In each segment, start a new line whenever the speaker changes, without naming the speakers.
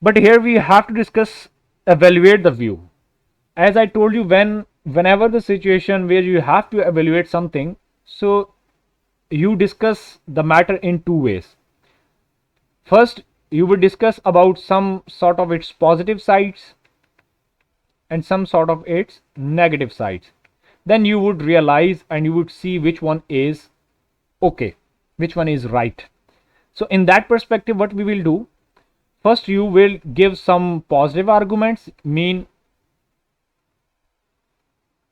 But here we have to discuss, evaluate the view. As I told you, whenever the situation where you have to evaluate something, so you discuss the matter in two ways. First, you will discuss about some sort of its positive sides and some sort of its negative sides. Then you would realize and you would see which one is okay, which one is right. So in that perspective, what we will do, first you will give some positive arguments, mean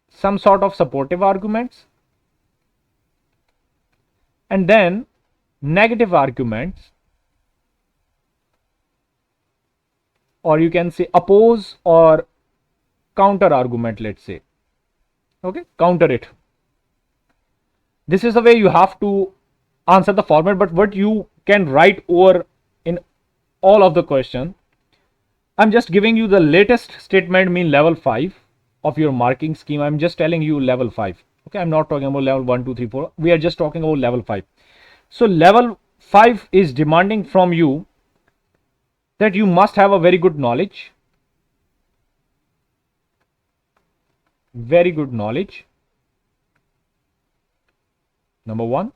some sort of supportive arguments, and then negative arguments, or you can say oppose or counter argument, let's say. Okay, counter it. This is the way you have to answer the format, but what you can write over in all of the question, I'm just giving you the latest statement, mean level 5 of your marking scheme. I'm just telling you level 5. Okay, I'm not talking about level 1, 2, 3, 4. We are just talking about level 5. So level 5 is demanding from you that you must have a very good knowledge. Very good knowledge. Number one.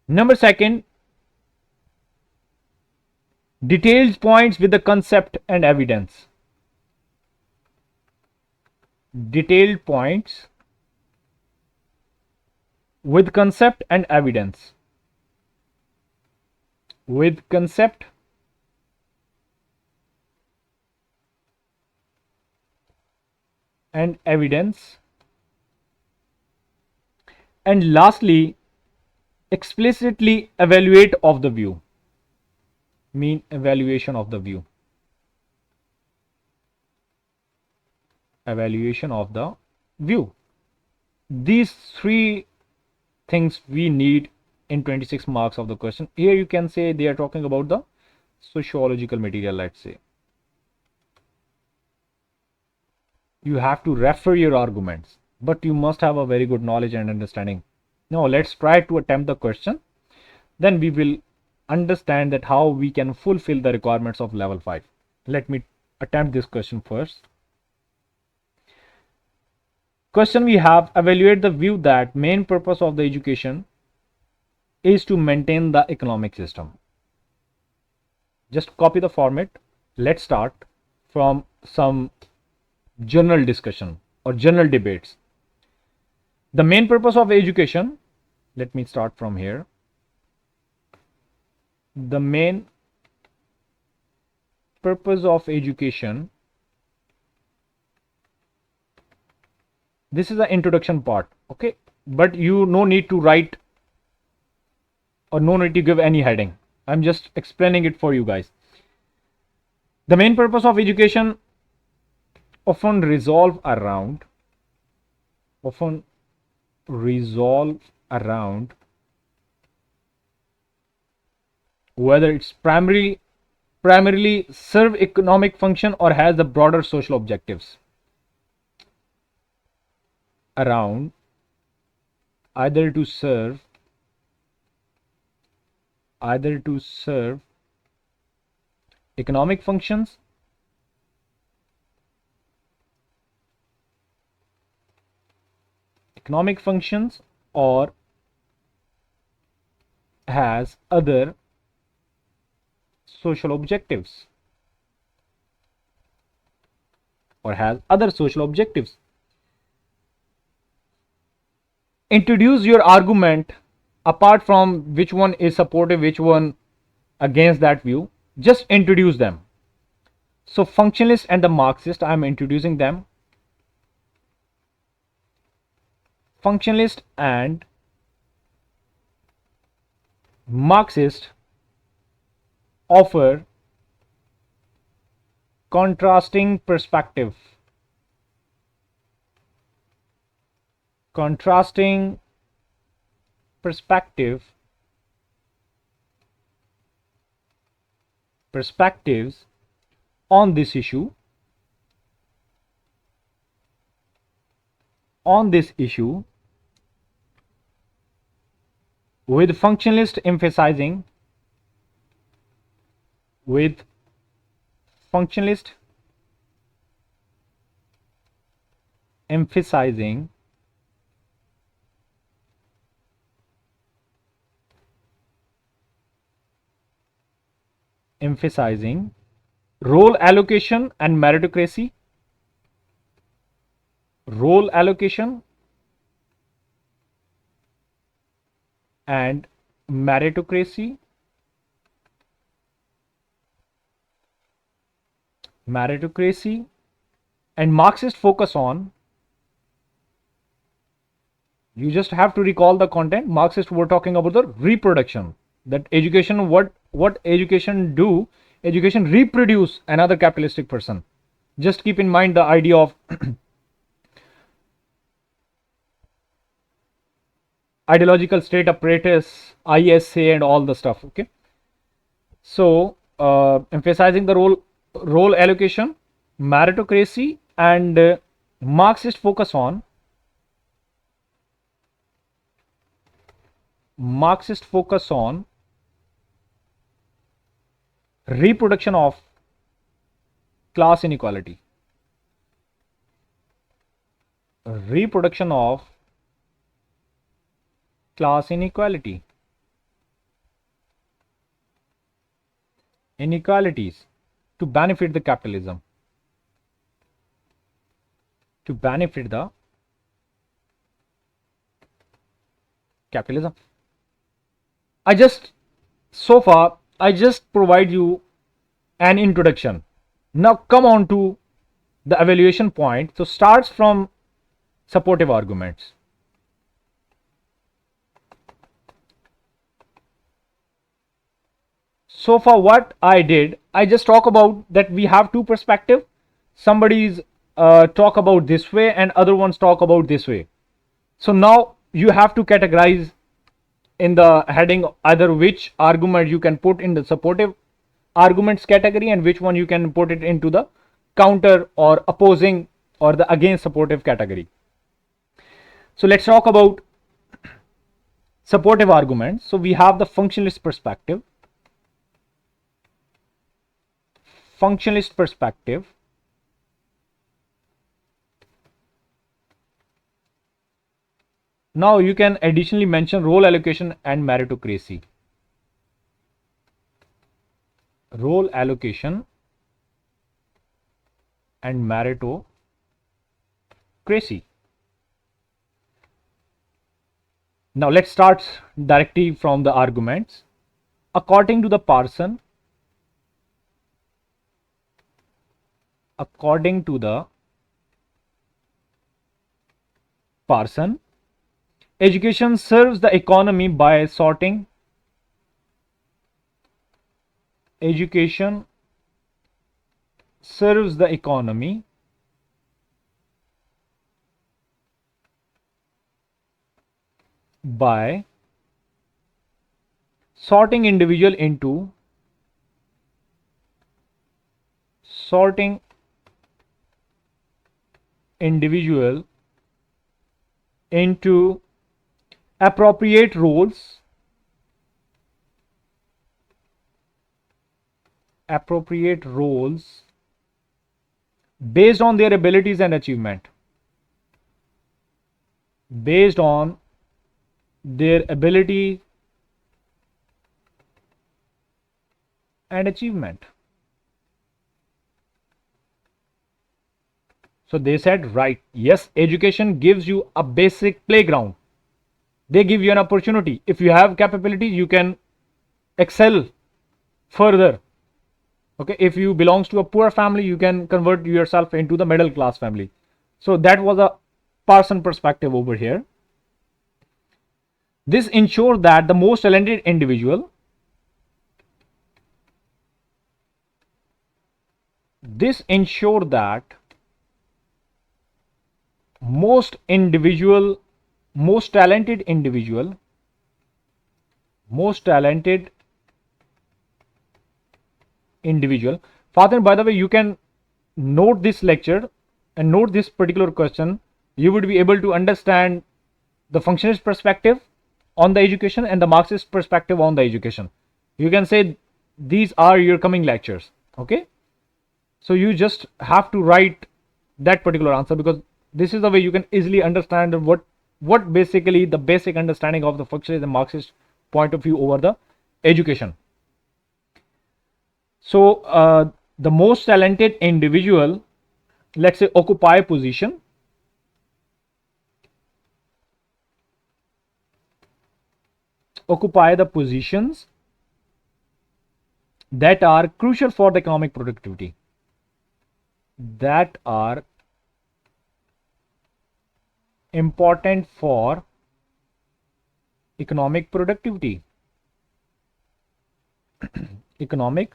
Number second, detailed points with the concept and evidence. Detailed points with concept and evidence. With concept and evidence. And lastly, explicitly evaluate of the view, mean evaluation of the view. Evaluation of the view. These three things we need in 26 marks of the question. Here you can say they are talking about the sociological material, let's say. You have to refer your arguments, but you must have a very good knowledge and understanding. Now let's try to attempt the question. Then we will understand that how we can fulfill the requirements of level 5. Let me attempt this question first. Question we have, evaluate the view that main purpose of the education is to maintain the economic system. Just copy the format. Let's start from some general discussion or general debates. The main purpose of education, let me start from here. The main purpose of education, this is the introduction part, okay, but you no need to write or no need to give any heading. I'm just explaining it for you guys. The main purpose of education often resolve around whether it's primarily serve economic function or has the broader social objectives. Around either to serve economic functions or has other social objectives Introduce your argument apart from which one is supportive, which one against that view. Just introduce them. So functionalist and the Marxist, I am introducing them. Functionalist and Marxist offer contrasting perspectives on this issue with functionalist emphasizing Functionalist emphasizing role allocation and meritocracy, role allocation and meritocracy, and Marxist focus on, you just have to recall the content. Marxists were talking about the reproduction, that education, what education do, education reproduce another capitalistic person. Just keep in mind the idea of ideological state apparatus, ISA and all the stuff. Okay, so emphasizing the role allocation, meritocracy, and Marxist focus on reproduction of class inequality, inequalities to benefit the capitalism, So far I just provide you an introduction. Now come on to the evaluation point. So starts from supportive arguments. So far what I did, I just talk about that we have two perspectives. Somebody's talk about this way and other ones talk about this way. So now you have to categorize in the heading either which argument you can put in the supportive arguments category and which one you can put it into the counter or opposing or the against supportive category. So let's talk about supportive arguments. So we have the functionalist perspective. Now you can additionally mention role allocation and meritocracy. Now let's start directly from the arguments. According to the Parson, education serves the economy by sorting individual into appropriate roles based on their abilities and achievement. So they said, right, yes, education gives you a basic playground. They give you an opportunity. If you have capabilities, you can excel further. Okay, if you belongs to a poor family, you can convert yourself into the middle class family. So that was a Parson perspective over here. This ensures that the most talented individual most talented individual Father, by the way, you can note this lecture and note this particular question. You would be able to understand the functionalist perspective on the education and the Marxist perspective on the education. You can say these are your coming lectures. Okay, So you just have to write that particular answer, because this is the way you can easily understand what basically the basic understanding of the functionalist and Marxist point of view over the education. So the most talented individual, let's say, occupy the positions that are crucial for the economic productivity, that are important for economic productivity. Economic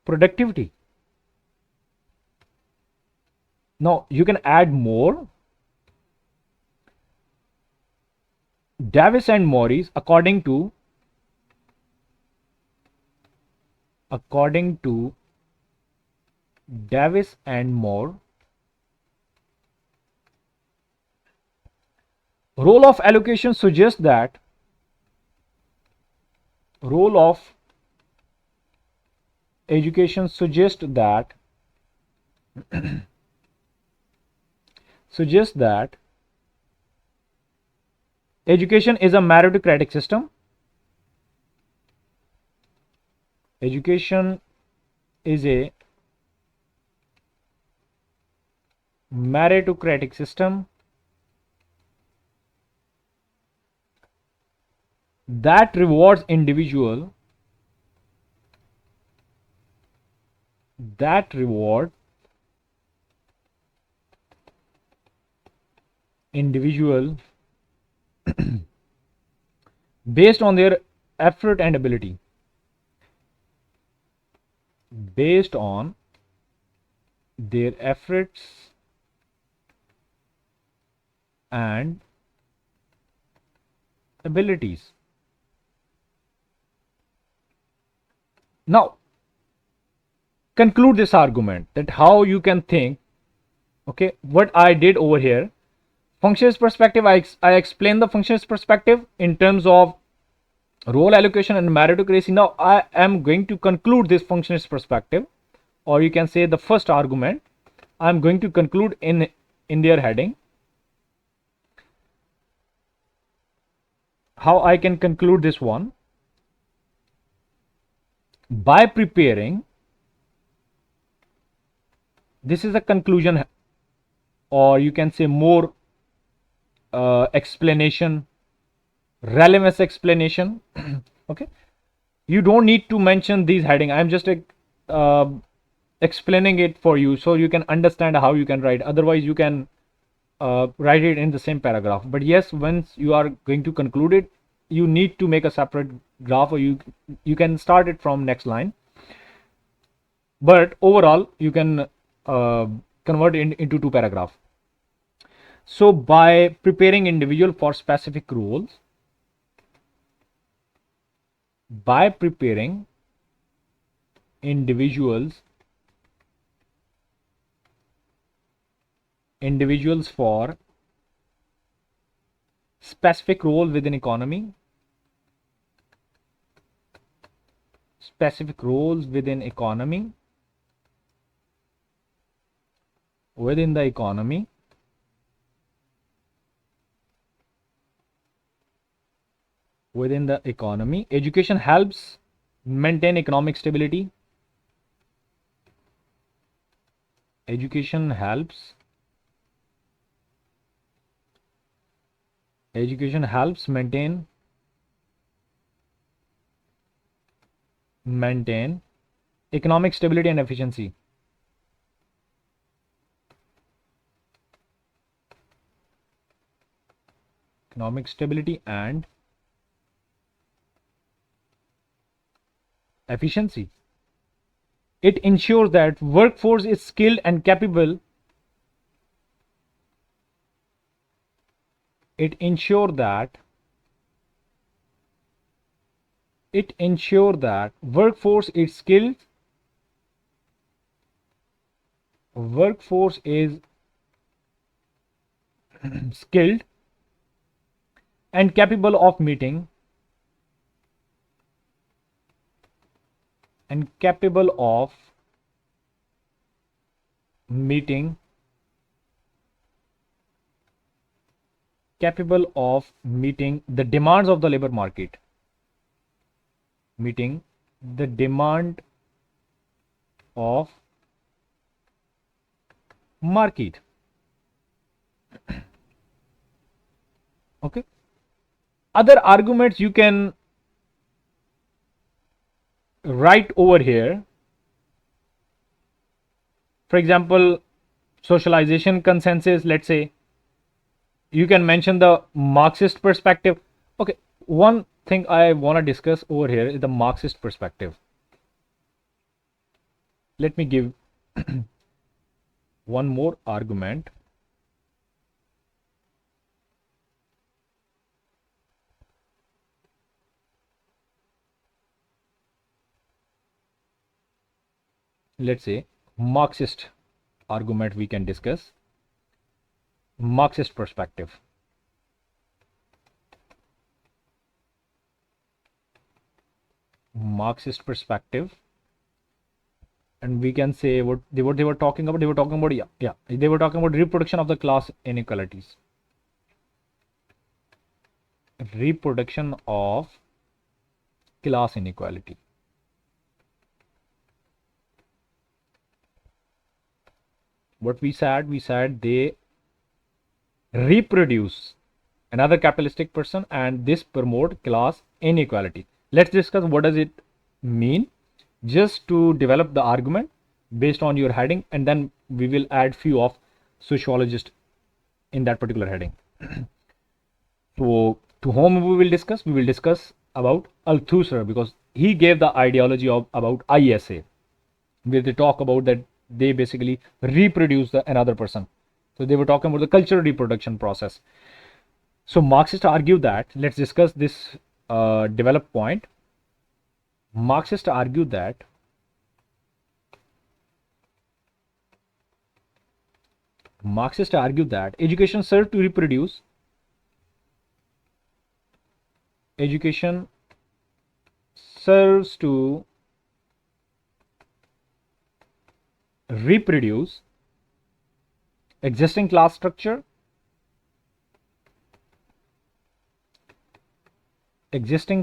productivity. Now you can add more. Davis and Morris, according to Davis and Moore, role of education suggests that education is a meritocratic system. Education is a meritocratic system that rewards individual based on their effort and ability. Based on their efforts and abilities. Now, conclude this argument, that how you can think. Okay, what I did over here, functionalist perspective, I explained the functionalist perspective in terms of role allocation and meritocracy. Now I am going to conclude this functionalist perspective, or you can say the first argument. I am going to conclude in their heading. How I can conclude this one? By preparing, this is a conclusion, or you can say more explanation, relevance explanation. Okay, you don't need to mention these heading. I'm just explaining it for you so you can understand how you can write. Otherwise you can write it in the same paragraph. But yes, once you are going to conclude it, you need to make a separate graph, or you can start it from next line. But overall you can convert it into two paragraphs. So by preparing individual for specific roles, by preparing individuals for specific role within economy, specific roles within the economy, education helps maintain economic stability. Education helps maintain economic stability and efficiency. Economic stability and efficiency. It ensures that workforce is skilled and capable. It ensures that workforce is skilled, skilled and capable of meeting and capable of meeting the demands of the labor market, meeting the demand of market. Okay, other arguments you can write over here. For example, socialization consensus, let's say. You can mention the Marxist perspective. Okay, one thing I want to discuss over here is the Marxist perspective. Let me give one more argument. Let's say Marxist argument we can discuss. Marxist perspective. Marxist perspective, and we can say what they were talking about. They were talking about they were talking about reproduction of the class inequalities. Reproduction of class inequality. What we said they reproduce another capitalistic person and this promote class inequality. Let's discuss what does it mean, just to develop the argument based on your heading, and then we will add few of sociologists in that particular heading. So to whom we will discuss about Althusser, because he gave the ideology of about ISA, where they talk about that they basically reproduce another person. So they were talking about the cultural reproduction process. So Marxists argue that, let's discuss this developed point. Marxists argue that education serves to reproduce existing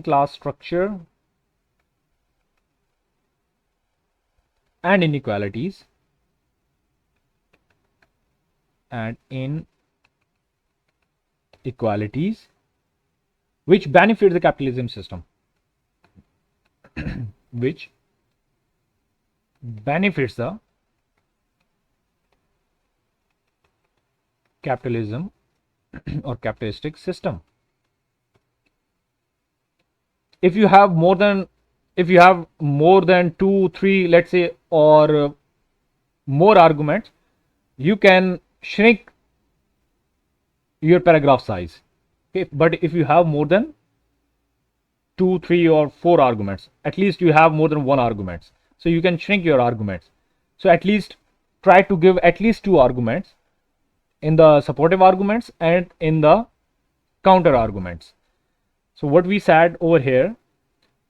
class structure, and inequalities, which benefit the capitalism system. Which benefits the capitalism or capitalistic system. If you have more than 2, 3, let's say, or more arguments, you can shrink your paragraph size. Okay, but if you have more than 2, 3, or 4 arguments, at least you have more than one arguments, so you can shrink your arguments. So at least try to give at least 2 arguments in the supportive arguments and in the counter arguments. So what we said over here,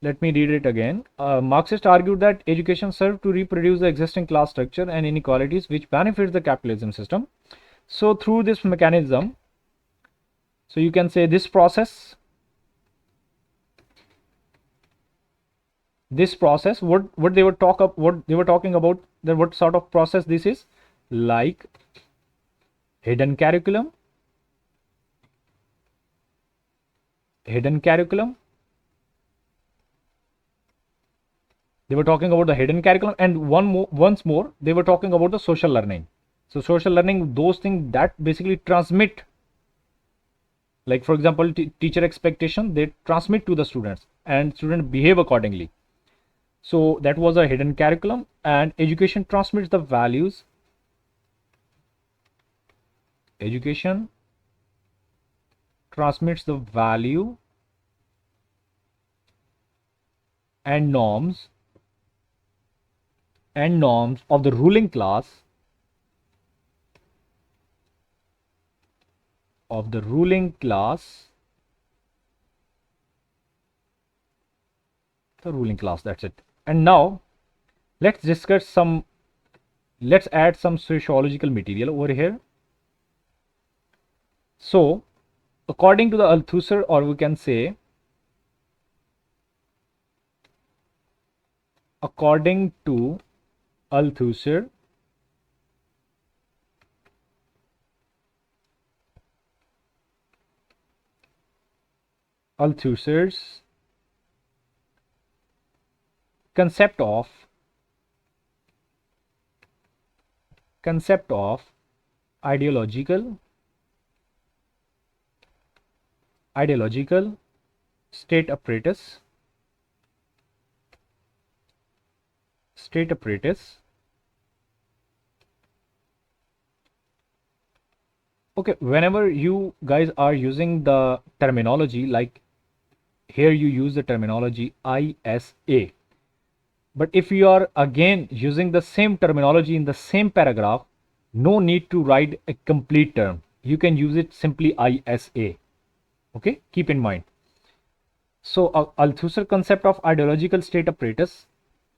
let me read it again. Marxists argued that education served to reproduce the existing class structure and inequalities which benefits the capitalism system. So through this mechanism, so you can say this process, what they were talking about, that what sort of process this is, like hidden curriculum. They were talking about the hidden curriculum, and once more they were talking about the social learning. So social learning, those things that basically transmit, like for example teacher expectation, they transmit to the students and students behave accordingly. So that was a hidden curriculum, and education transmits the values. Education transmits the value and norms of the ruling class, that's it. And now Let's discuss some, let's add some sociological material over here. So according to the Althusser, or we can say according to Althusser, Althusser's concept of ideological state apparatus okay, whenever you guys are using the terminology, like here you use the terminology ISA, but if you are again using the same terminology in the same paragraph, no need to write a complete term, you can use it simply ISA. Okay, keep in mind. So Althusser concept of ideological state apparatus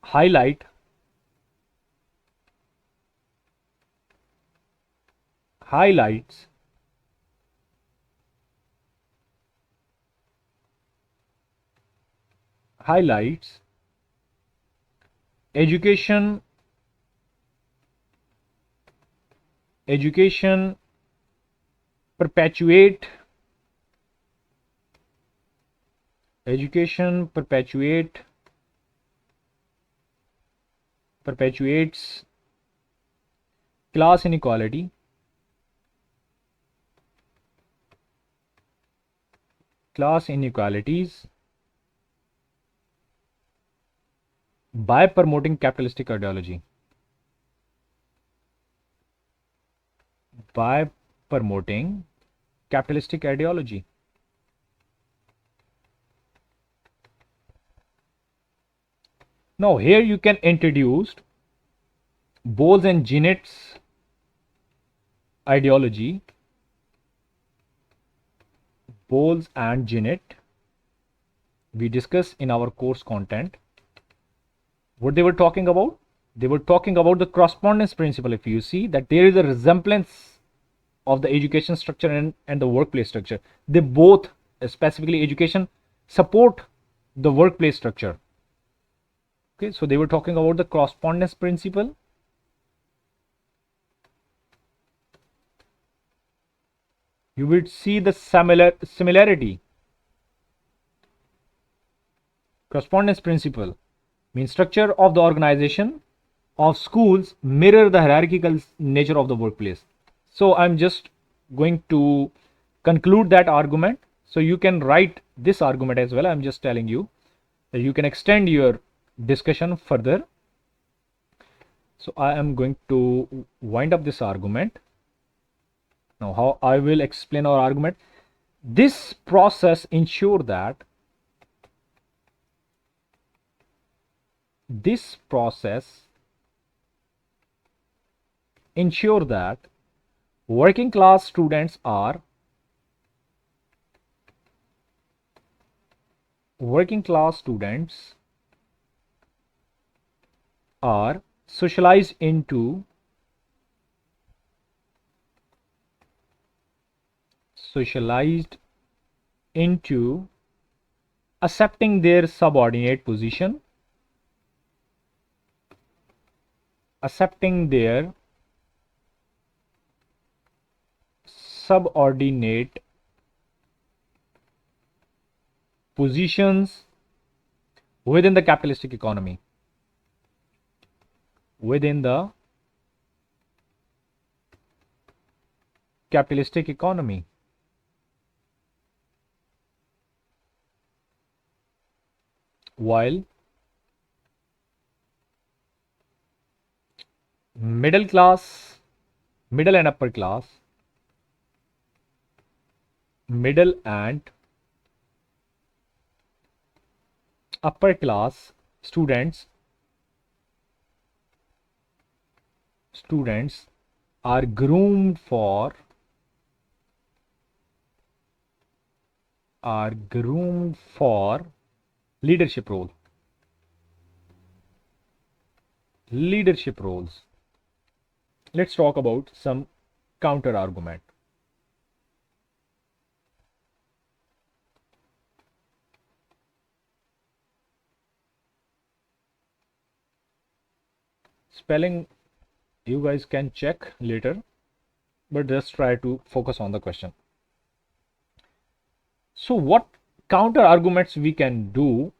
highlights education perpetuate perpetuates class inequalities by promoting capitalistic ideology. By promoting capitalistic ideology. Now here you can introduce Bowles and Genet's ideology. Bowles and Genet, we discuss in our course content. What they were talking about? They were talking about the correspondence principle. If you see that there is a resemblance of the education structure and the workplace structure, they both, specifically education, support the workplace structure. Okay, so they were talking about the correspondence principle. You will see the similarity. Correspondence principle means structure of the organization of schools mirror the hierarchical nature of the workplace. So I'm just going to conclude that argument. So you can write this argument as well. I'm just telling you that you can extend your discussion further. So I am going to wind up this argument. Now how I will explain our argument. This process ensure that working class students are socialized into accepting their subordinate position, positions within the capitalistic economy. While middle and upper class students are groomed for leadership role. leadership roles. Let's talk about some counter argument. Spelling you guys can check later, but just try to focus on the question. So what counter arguments we can do?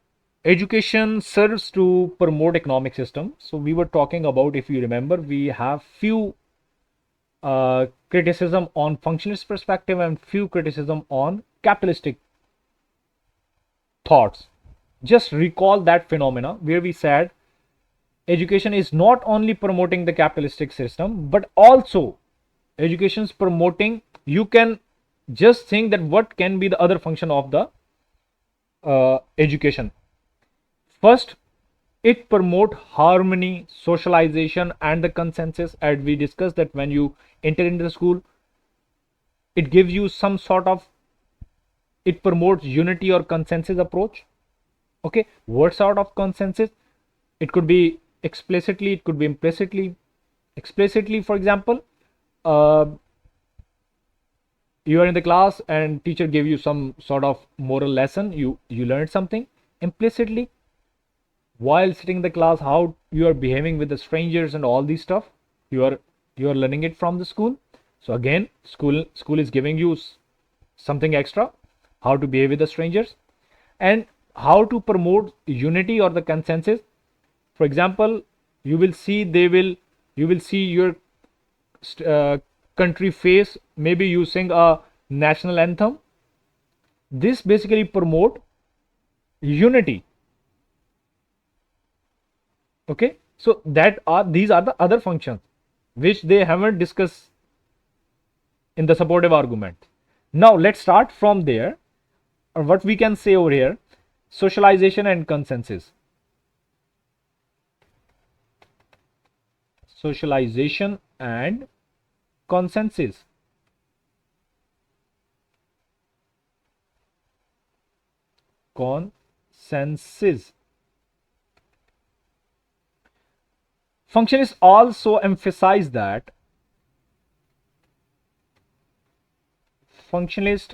Education serves to promote economic system. So we were talking about, if you remember, we have few criticism on functionalist perspective and few criticism on capitalistic thoughts. Just recall that phenomena where we said education is not only promoting the capitalistic system, but also education is promoting, you can just think that what can be the other function of the education. First, it promote harmony, socialization, and the consensus. As we discussed, that when you enter into the school, it gives you some sort of, it promotes unity or consensus approach. Okay, what sort of consensus? It could be explicitly, it could be implicitly. Explicitly, for example, you are in the class and teacher gave you some sort of moral lesson, you learned something. Implicitly, while sitting in the class, how you are behaving with the strangers and all these stuff, you are learning it from the school. So again, school is giving you something extra, how to behave with the strangers and how to promote unity or the consensus. For example, you will see you will see your uh, country face, maybe you sing a national anthem. This basically promote unity. Okay, so these are the other functions which they haven't discussed in the supportive argument. Now let's start from there, or what we can say over here: socialization and consensus. Socialization and consensus. Consensus. Functionists also emphasize that functionalist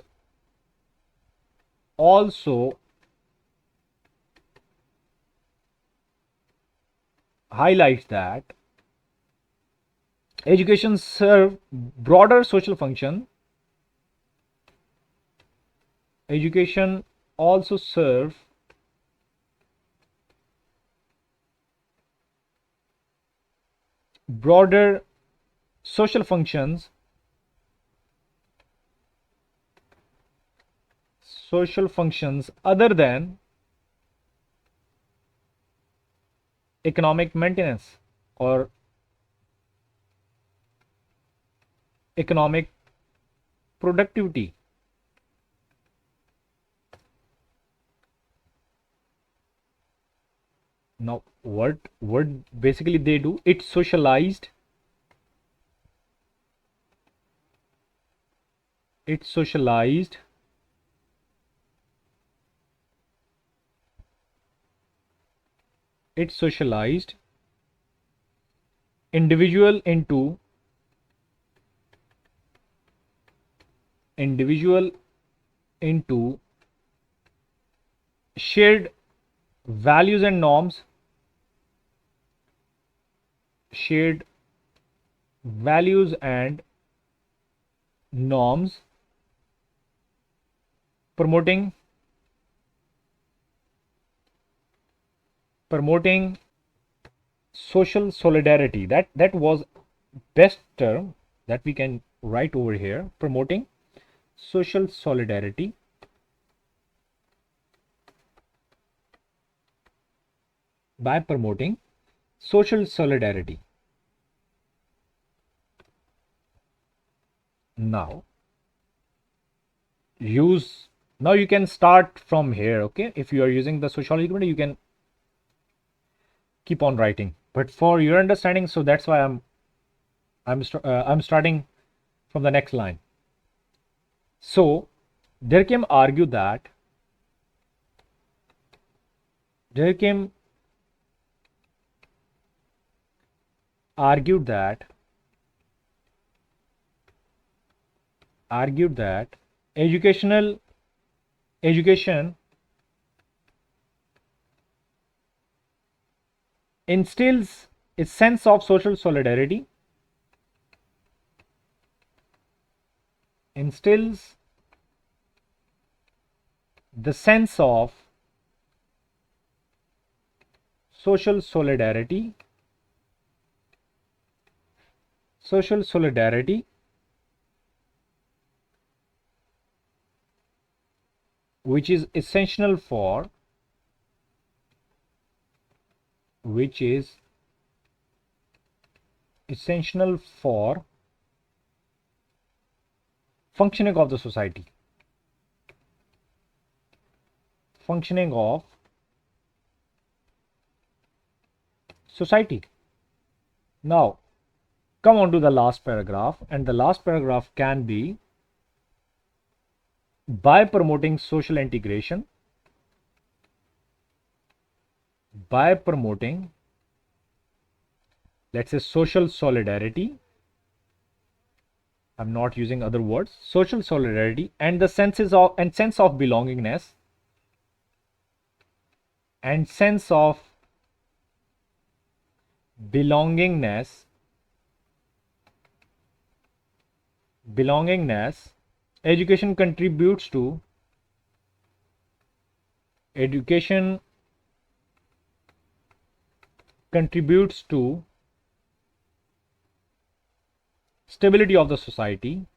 also highlights that education serve broader social function. Education also serve broader social functions, other than economic maintenance or economic productivity. Now what basically they do, it socialized it socialized it socialized individual into shared values and norms, shared values and norms, promoting social solidarity. That was best term that we can write over here: promoting social solidarity by promoting social solidarity. Now you can start from here. Okay, if you are using the sociology community, you can keep on writing, but for your understanding, so that's why I'm starting from the next line. So Durkheim argued that Durkheim argued that education instills a sense of social solidarity, instills the sense of social solidarity, which is essential for functioning of the society, functioning of society. Now come on to the last paragraph, and the last paragraph can be by promoting social integration, by promoting, let's say, social solidarity. I'm not using other words. Social solidarity and the sense of belongingness, and sense of belongingness, education contributes to stability of the society,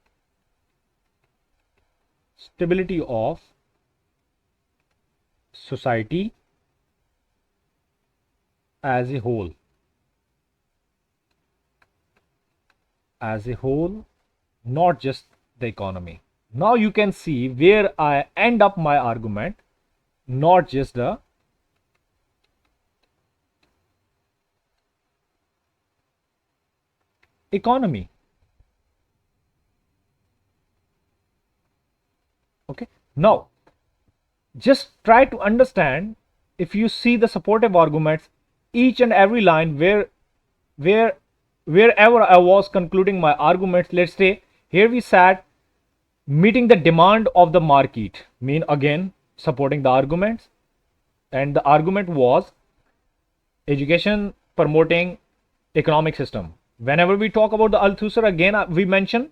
as a whole, not just the economy. Now you can see where I end up my argument, not just the economy. Okay, now just try to understand. If you see the supportive arguments, each and every line wherever I was concluding my arguments, let's say here we sat meeting the demand of the market, mean again supporting the arguments, and the argument was education promoting economic system. Whenever we talk about the Althusser, again we mention,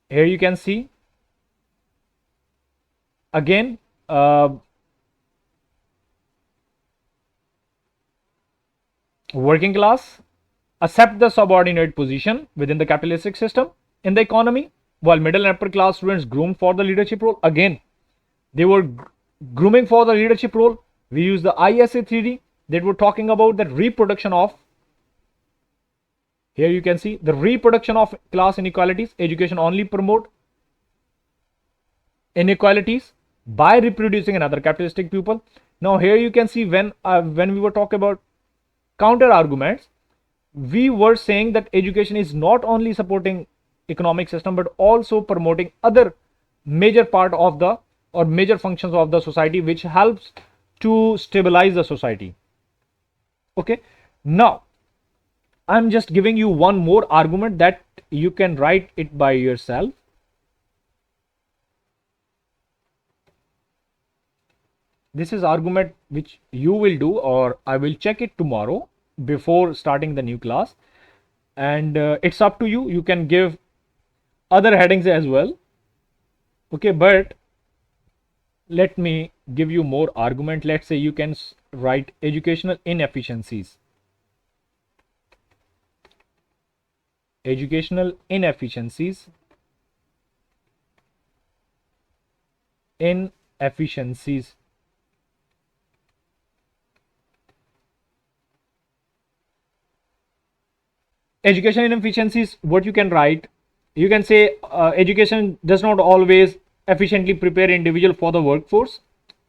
here you can see again working class accept the subordinate position within the capitalistic system in the economy, while middle and upper class students groomed for the leadership role. Again, they were grooming for the leadership role. We use the ISA theory that we're talking about that reproduction of, here you can see the reproduction of class inequalities. Education only promote inequalities by reproducing another capitalistic pupil. Now here you can see when we were talking about counter arguments, we were saying that education is not only supporting economic system but also promoting other major part of the or major functions of the society, which helps to stabilize the society. Okay, now I'm just giving you one more argument that you can write it by yourself. This is argument which you will do, or I will check it tomorrow before starting the new class, and it's up to you. You can give other headings as well. Okay, but let me give you more argument. Let's say you can write educational inefficiencies. Educational inefficiencies. Education inefficiencies, what you can write, you can say education does not always efficiently prepare individual for the workforce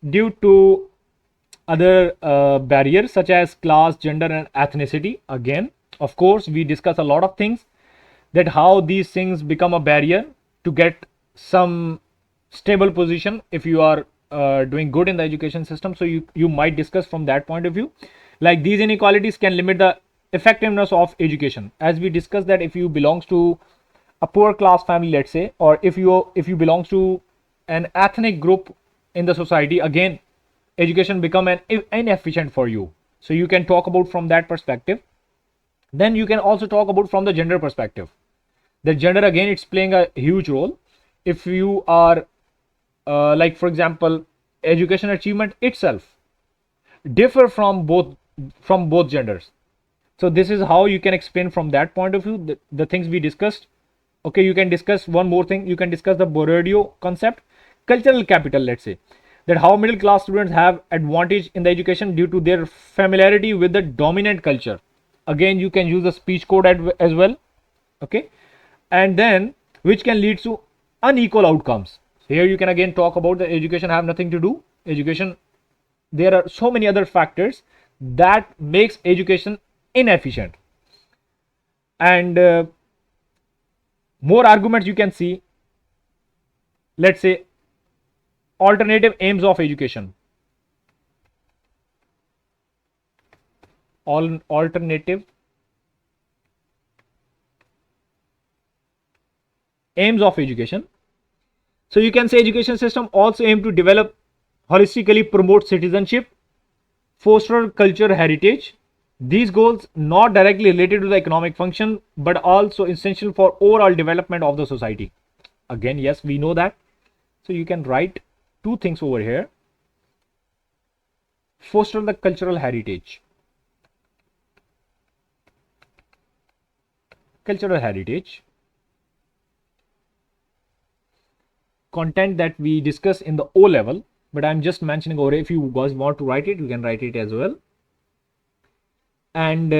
due to other barriers such as class, gender and ethnicity. Again, of course, we discuss a lot of things, that how these things become a barrier to get some stable position if you are doing good in the education system. So you might discuss from that point of view, like these inequalities can limit the effectiveness of education. As we discussed that if you belongs to a poor class family, let's say, or if you belongs to an ethnic group in the society, again education become an inefficient for you. So you can talk about from that perspective. Then you can also talk about from the gender perspective. The gender, again, it's playing a huge role. If you are like for example, education achievement itself differ from both genders. So this is how you can explain from that point of view the things we discussed. Okay, you can discuss one more thing. You can discuss the Bourdieu concept, cultural capital. Let's say that how middle class students have advantage in the education due to their familiarity with the dominant culture. Again, you can use the speech code as well. Okay, and then which can lead to unequal outcomes. So here you can again talk about the education have nothing to do. Education, there are so many other factors that makes education inefficient. And more arguments you can see. Let's say alternative aims of education. Alternative aims of education. So you can say education system also aim to develop, holistically promote citizenship, foster cultural heritage. These goals not directly related to the economic function but also essential for overall development of the society. Again, yes, we know that. So you can write two things over here. Foster the cultural heritage. Cultural heritage. Content that we discuss in the O level, but I'm just mentioning over here. If you guys want to write it, you can write it as well. And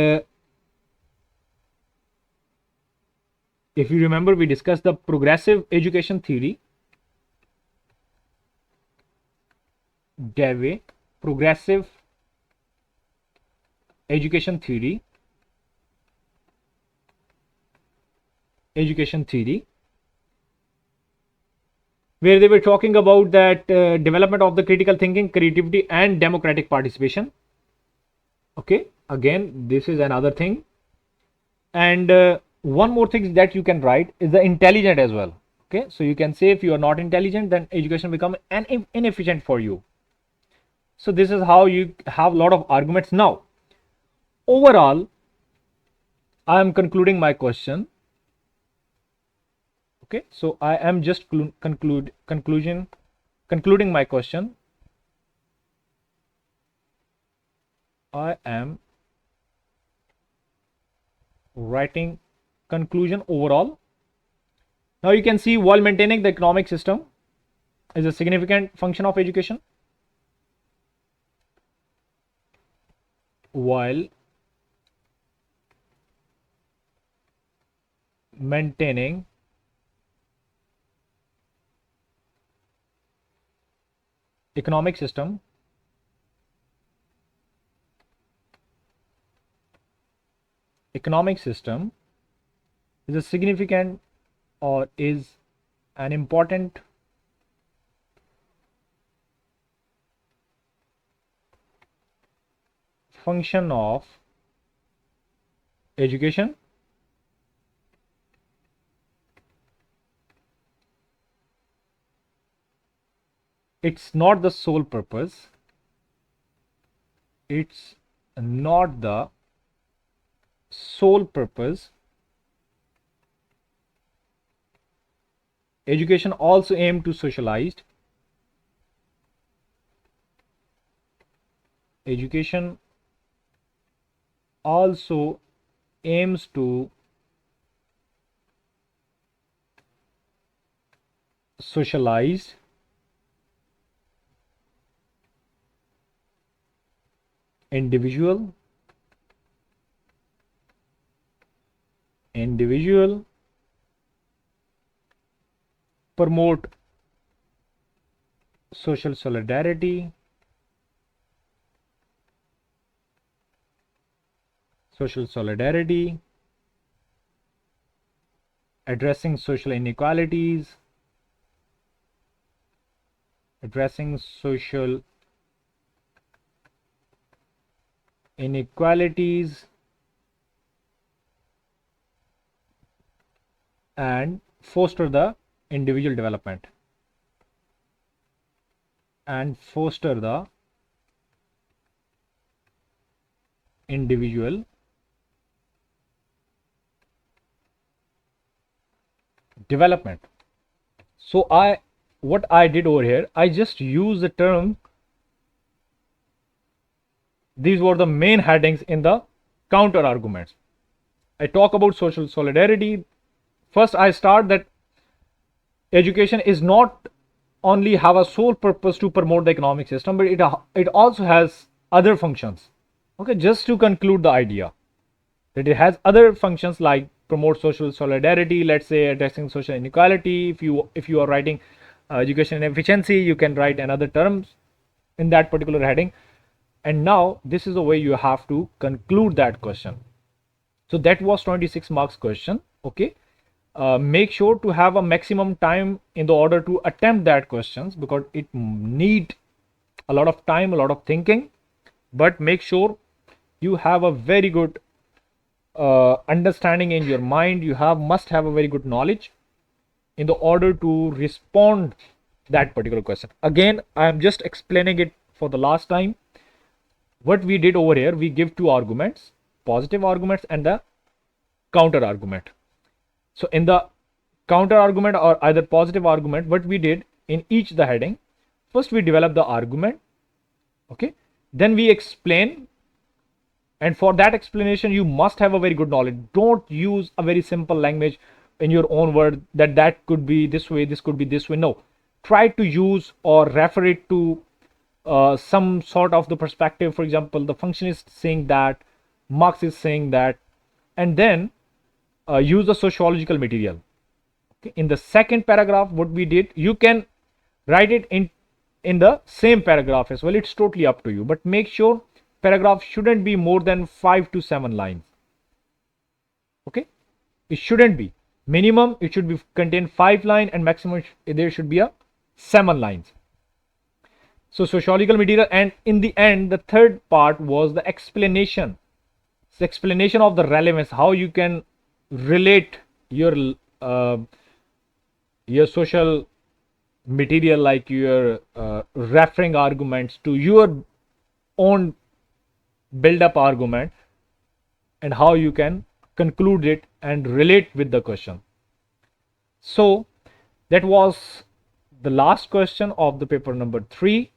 if you remember, we discussed the progressive education theory. Dewey, progressive education theory. Where they were talking about that development of the critical thinking, creativity, and democratic participation. Okay, again, this is another thing. And one more thing that you can write is the intelligent as well. Okay, so you can say if you are not intelligent, then education become inefficient for you. So this is how you have a lot of arguments. Now, overall, I am concluding my question. Okay, so I am just concluding my question. I am writing conclusion overall. Now you can see while maintaining the economic system is a significant function of education. While maintaining economic system is a significant or is an important function of education. It's not the sole purpose. It's not the sole purpose. Education also aims to socialize. Education also aims to socialize individual promote social solidarity, addressing social inequalities, and foster the individual development. And foster the individual development. So what I did over here, I just used the term. These were the main headings in the counter arguments. I talk about social solidarity. First, I start that education is not only have a sole purpose to promote the economic system, but it also has other functions. Okay, just to conclude the idea that it has other functions like promote social solidarity, let's say addressing social inequality. If you are writing education efficiency, you can write another terms in that particular heading. And now this is the way you have to conclude that question. So that was 26 marks question. Okay, make sure to have a maximum time in the order to attempt that questions, because it need a lot of time, a lot of thinking, but make sure you have a very good understanding in your mind. You must have a very good knowledge in the order to respond that particular question. Again, I am just explaining it for the last time. What we did over here, we give two arguments, positive arguments and the counter argument. So in the counter argument or either positive argument, what we did in each the heading, first we develop the argument, okay, then we explain, and for that explanation you must have a very good knowledge. Don't use a very simple language in your own word that could be this way, this could be this way. No, try to use or refer it to some sort of the perspective. For example, the functionist saying that, Marx is saying that, and then use the sociological material. Okay. In the second paragraph, what we did, you can write it in the same paragraph as well. It's totally up to you, but make sure paragraph shouldn't be more than 5 to 7 lines. Okay, it shouldn't be. Minimum it should be contain 5 lines, and maximum there should be a 7 lines. So sociological material, and in the end the third part was the explanation. It's the explanation of the relevance, how you can relate your social material, like your referring arguments, to your own build up argument, and how you can conclude it and relate with the question. So that was the last question of the paper number 3.